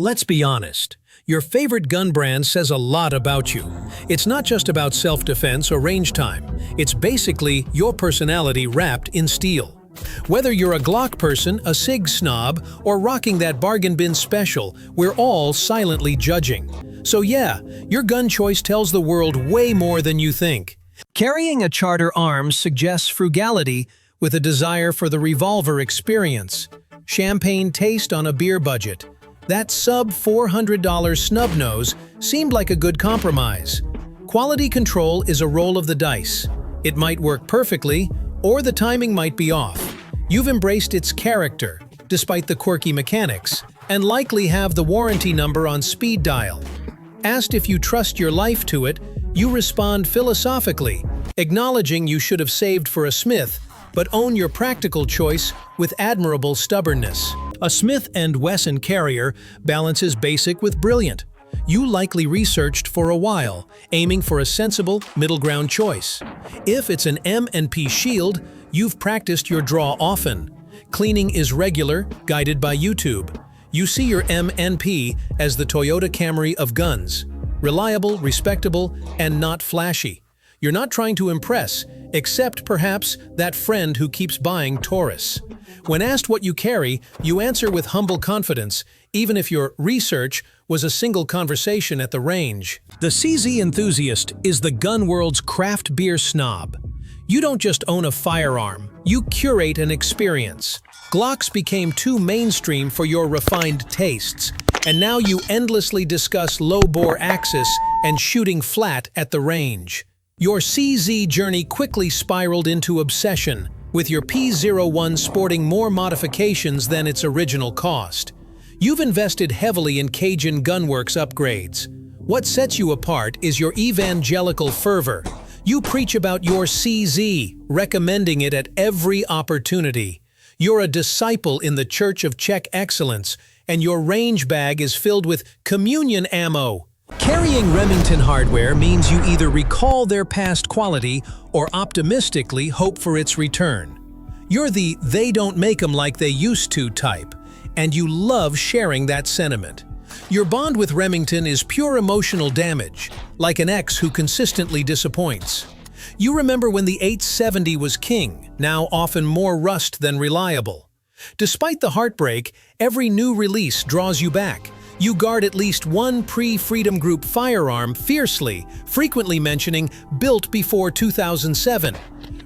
Let's be honest. Your favorite gun brand says a lot about you. It's not just about self-defense or range time. It's basically your personality wrapped in steel. Whether you're a Glock person, a SIG snob, or rocking that bargain bin special, we're all silently judging. So yeah, your gun choice tells the world way more than you think. Carrying a Charter Arms suggests frugality with a desire for the revolver experience. Champagne taste on a beer budget. That sub-$400 snub nose seemed like a good compromise. Quality control is a roll of the dice. It might work perfectly, or the timing might be off. You've embraced its character, despite the quirky mechanics, and likely have the warranty number on speed dial. Asked if you trust your life to it, you respond philosophically, acknowledging you should have saved for a Smith, but own your practical choice with admirable stubbornness. A Smith & Wesson carrier balances basic with brilliant. You likely researched for a while, aiming for a sensible middle ground choice. If it's an M&P Shield, you've practiced your draw often. Cleaning is regular, guided by YouTube. You see your M&P as the Toyota Camry of guns. Reliable, respectable, and not flashy. You're not trying to impress, except perhaps that friend who keeps buying Taurus. When asked what you carry, you answer with humble confidence, even if your research was a single conversation at the range. The CZ enthusiast is the gun world's craft beer snob. You don't just own a firearm, you curate an experience. Glocks became too mainstream for your refined tastes, and now you endlessly discuss low-bore axis and shooting flat at the range. Your CZ journey quickly spiraled into obsession, with your P01 sporting more modifications than its original cost. You've invested heavily in Cajun Gunworks upgrades. What sets you apart is your evangelical fervor. You preach about your CZ, recommending it at every opportunity. You're a disciple in the Church of Czech Excellence, and your range bag is filled with communion ammo. Carrying Remington hardware means you either recall their past quality or optimistically hope for its return. You're the "they don't make 'em like they used to" type, and you love sharing that sentiment. Your bond with Remington is pure emotional damage, like an ex who consistently disappoints. You remember when the 870 was king, now often more rust than reliable. Despite the heartbreak, every new release draws you back. You guard at least one pre-Freedom Group firearm fiercely, frequently mentioning "built before 2007.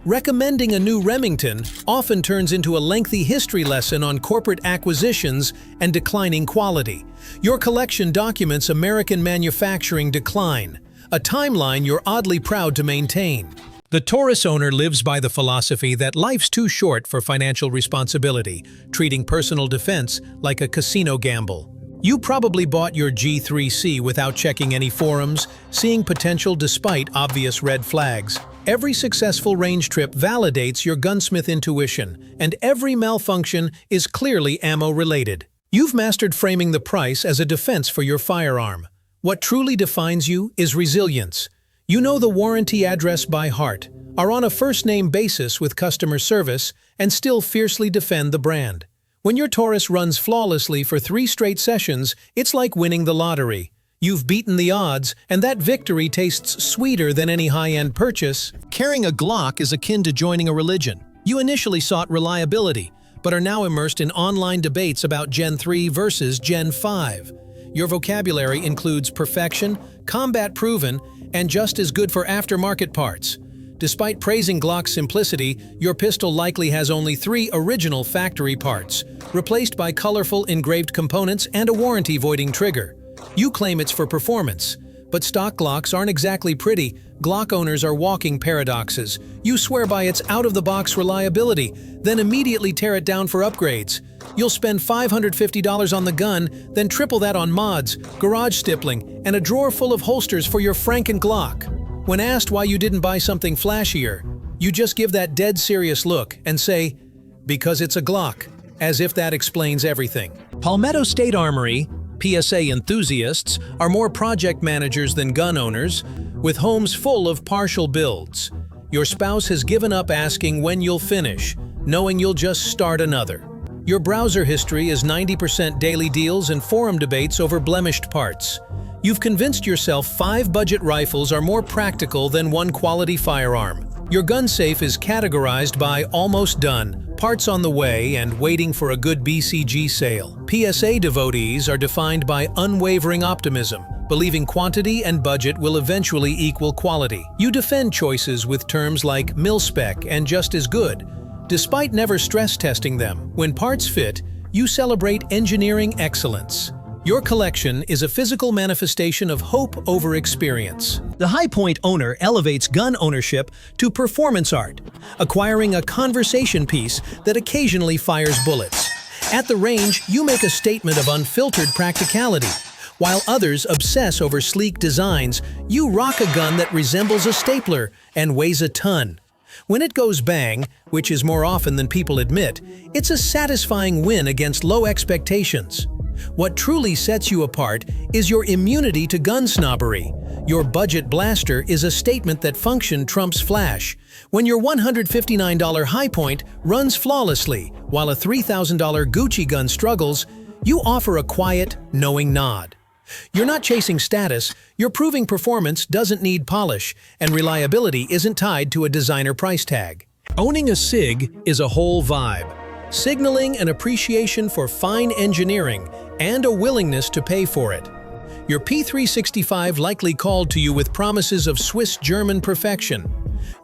Recommending a new Remington often turns into a lengthy history lesson on corporate acquisitions and declining quality. Your collection documents American manufacturing decline, a timeline you're oddly proud to maintain. The Taurus owner lives by the philosophy that life's too short for financial responsibility, treating personal defense like a casino gamble. You probably bought your G3C without checking any forums, seeing potential despite obvious red flags. Every successful range trip validates your gunsmith intuition, and every malfunction is clearly ammo-related. You've mastered framing the price as a defense for your firearm. What truly defines you is resilience. You know the warranty address by heart, are on a first-name basis with customer service, and still fiercely defend the brand. When your Taurus runs flawlessly for 3 straight sessions, it's like winning the lottery. You've beaten the odds, and that victory tastes sweeter than any high-end purchase. Carrying a Glock is akin to joining a religion. You initially sought reliability, but are now immersed in online debates about Gen 3 versus Gen 5. Your vocabulary includes perfection, combat-proven, and just as good for aftermarket parts. Despite praising Glock's simplicity, your pistol likely has only 3 original factory parts, replaced by colorful engraved components and a warranty-voiding trigger. You claim it's for performance, but stock Glocks aren't exactly pretty. Glock owners are walking paradoxes. You swear by its out-of-the-box reliability, then immediately tear it down for upgrades. You'll spend $550 on the gun, then triple that on mods, garage stippling, and a drawer full of holsters for your Franken Glock. When asked why you didn't buy something flashier, you just give that dead serious look and say, "Because it's a Glock," as if that explains everything. Palmetto State Armory, PSA enthusiasts, are more project managers than gun owners, with homes full of partial builds. Your spouse has given up asking when you'll finish, knowing you'll just start another. Your browser history is 90% daily deals and forum debates over blemished parts. You've convinced yourself 5 budget rifles are more practical than 1 quality firearm. Your gun safe is categorized by almost done, parts on the way, and waiting for a good BCG sale. PSA devotees are defined by unwavering optimism, believing quantity and budget will eventually equal quality. You defend choices with terms like mil-spec and just as good, despite never stress testing them. When parts fit, you celebrate engineering excellence. Your collection is a physical manifestation of hope over experience. The High Point owner elevates gun ownership to performance art, acquiring a conversation piece that occasionally fires bullets. At the range, you make a statement of unfiltered practicality. While others obsess over sleek designs, you rock a gun that resembles a stapler and weighs a ton. When it goes bang, which is more often than people admit, it's a satisfying win against low expectations. What truly sets you apart is your immunity to gun snobbery. Your budget blaster is a statement that function trumps flash. When your $159 High Point runs flawlessly, while a $3,000 Gucci gun struggles, you offer a quiet, knowing nod. You're not chasing status, you're proving performance doesn't need polish, and reliability isn't tied to a designer price tag. Owning a SIG is a whole vibe, signaling an appreciation for fine engineering and a willingness to pay for it. Your P365 likely called to you with promises of Swiss-German perfection.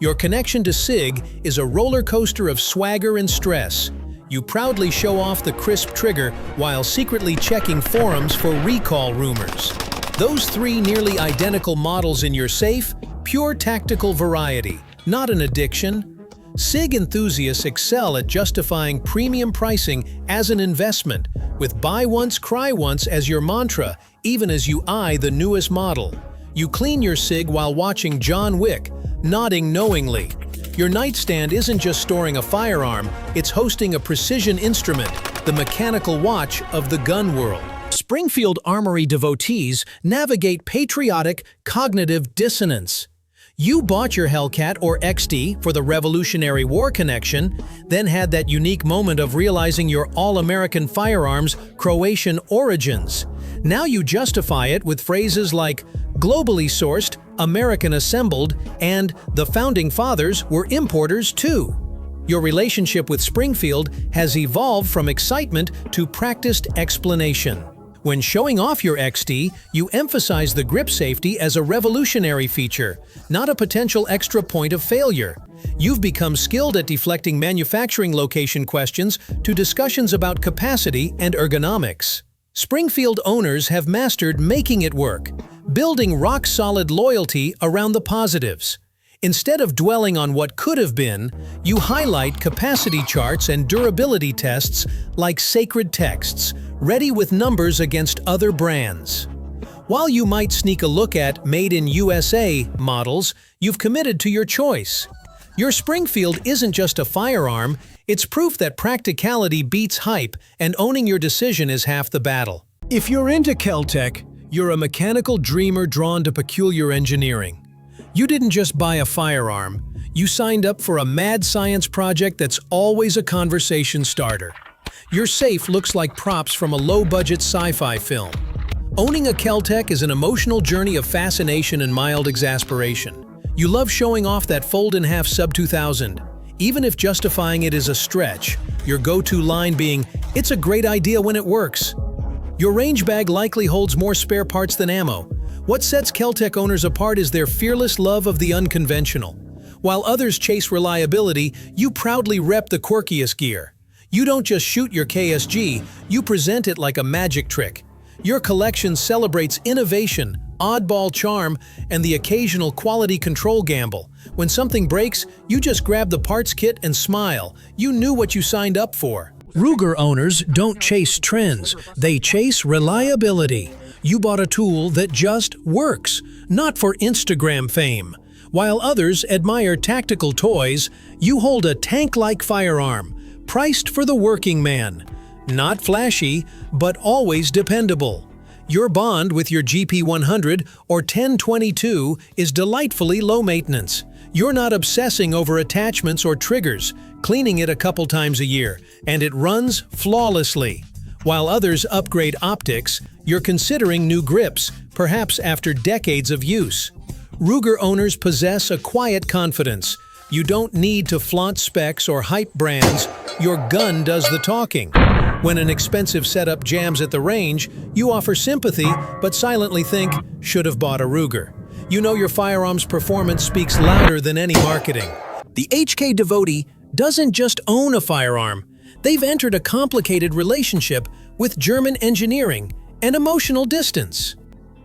Your connection to SIG is a roller coaster of swagger and stress. You proudly show off the crisp trigger while secretly checking forums for recall rumors. Those 3 nearly identical models in your safe, pure tactical variety, not an addiction. SIG enthusiasts excel at justifying premium pricing as an investment, with buy once, cry once as your mantra, even as you eye the newest model. You clean your SIG while watching John Wick, nodding knowingly. Your nightstand isn't just storing a firearm, it's hosting a precision instrument, the mechanical watch of the gun world. Springfield Armory devotees navigate patriotic cognitive dissonance. You bought your Hellcat or XD for the Revolutionary War connection, then had that unique moment of realizing your all-American firearms' Croatian origins. Now you justify it with phrases like globally sourced, American assembled, and the Founding Fathers were importers too. Your relationship with Springfield has evolved from excitement to practiced explanation. When showing off your XD, you emphasize the grip safety as a revolutionary feature, not a potential extra point of failure. You've become skilled at deflecting manufacturing location questions to discussions about capacity and ergonomics. Springfield owners have mastered making it work, building rock-solid loyalty around the positives. Instead of dwelling on what could have been, you highlight capacity charts and durability tests like sacred texts, ready with numbers against other brands. While you might sneak a look at Made in USA models, you've committed to your choice. Your Springfield isn't just a firearm, it's proof that practicality beats hype, and owning your decision is half the battle. If you're into Kel-Tec, you're a mechanical dreamer drawn to peculiar engineering. You didn't just buy a firearm, you signed up for a mad science project that's always a conversation starter. Your safe looks like props from a low-budget sci-fi film. Owning a KelTec is an emotional journey of fascination and mild exasperation. You love showing off that fold-in-half sub-2000, even if justifying it is a stretch, your go-to line being, "It's a great idea when it works." Your range bag likely holds more spare parts than ammo. What sets KelTec owners apart is their fearless love of the unconventional. While others chase reliability, you proudly rep the quirkiest gear. You don't just shoot your KSG, you present it like a magic trick. Your collection celebrates innovation, oddball charm, and the occasional quality control gamble. When something breaks, you just grab the parts kit and smile. You knew what you signed up for. Ruger owners don't chase trends, they chase reliability. You bought a tool that just works, not for Instagram fame. While others admire tactical toys, you hold a tank-like firearm, priced for the working man. Not flashy, but always dependable. Your bond with your GP100 or 1022 is delightfully low maintenance. You're not obsessing over attachments or triggers. cleaning it a couple times a year, and it runs flawlessly. While others upgrade optics, you're considering new grips, perhaps after decades of use. Ruger owners possess a quiet confidence. You don't need to flaunt specs or hype brands, your gun does the talking. When an expensive setup jams at the range, you offer sympathy, but silently think, should have bought a Ruger. You know your firearm's performance speaks louder than any marketing. The HK devotee doesn't just own a firearm. They've entered a complicated relationship with German engineering and emotional distance.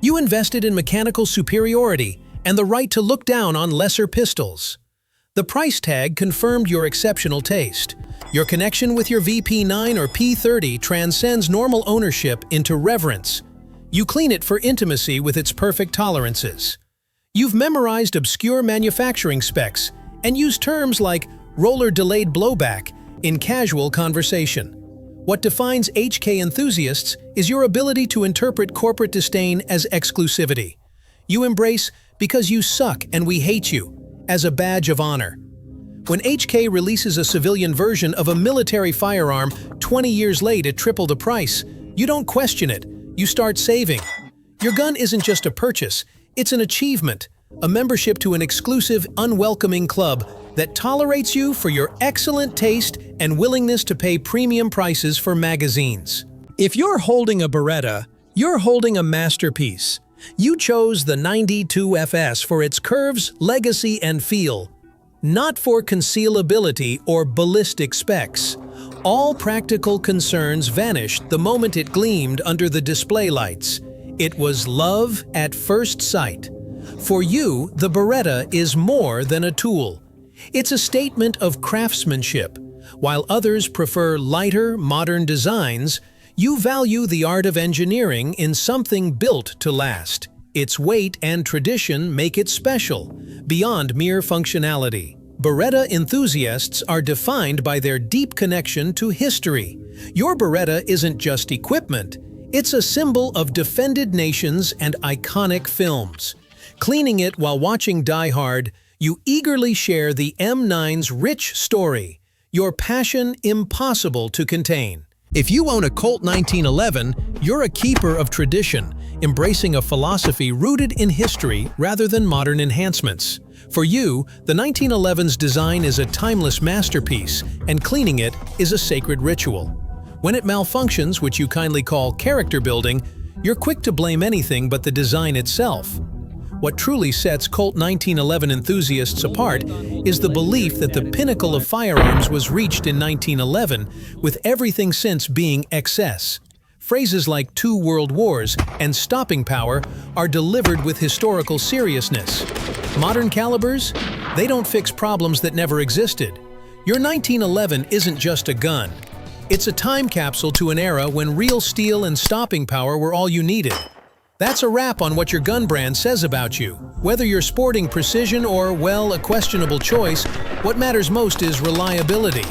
You invested in mechanical superiority and the right to look down on lesser pistols. The price tag confirmed your exceptional taste. Your connection with your VP9 or P30 transcends normal ownership into reverence. You clean it for intimacy with its perfect tolerances. You've memorized obscure manufacturing specs and used terms like roller delayed blowback in casual conversation. What defines HK enthusiasts is your ability to interpret corporate disdain as exclusivity. You embrace "because you suck and we hate you" as a badge of honor. When HK releases a civilian version of a military firearm 20 years late at triple the price, you don't question it, you start saving. Your gun isn't just a purchase, it's an achievement, a membership to an exclusive, unwelcoming club that tolerates you for your excellent taste and willingness to pay premium prices for magazines. If you're holding a Beretta, you're holding a masterpiece. You chose the 92 FS for its curves, legacy, and feel, not for concealability or ballistic specs. All practical concerns vanished the moment it gleamed under the display lights. It was love at first sight. For you, the Beretta is more than a tool. It's a statement of craftsmanship. While others prefer lighter, modern designs, you value the art of engineering in something built to last. Its weight and tradition make it special, beyond mere functionality. Beretta enthusiasts are defined by their deep connection to history. Your Beretta isn't just equipment, it's a symbol of defended nations and iconic films. Cleaning it while watching Die Hard, you eagerly share the M9's rich story, your passion impossible to contain. If you own a Colt 1911, you're a keeper of tradition, embracing a philosophy rooted in history rather than modern enhancements. For you, the 1911's design is a timeless masterpiece, and cleaning it is a sacred ritual. When it malfunctions, which you kindly call character building, you're quick to blame anything but the design itself. What truly sets Colt 1911 enthusiasts apart is the belief that the pinnacle of firearms was reached in 1911, with everything since being excess. Phrases like 2 world wars and stopping power are delivered with historical seriousness. Modern calibers? They don't fix problems that never existed. Your 1911 isn't just a gun. It's a time capsule to an era when real steel and stopping power were all you needed. That's a wrap on what your gun brand says about you. Whether you're sporting precision or, well, a questionable choice, what matters most is reliability.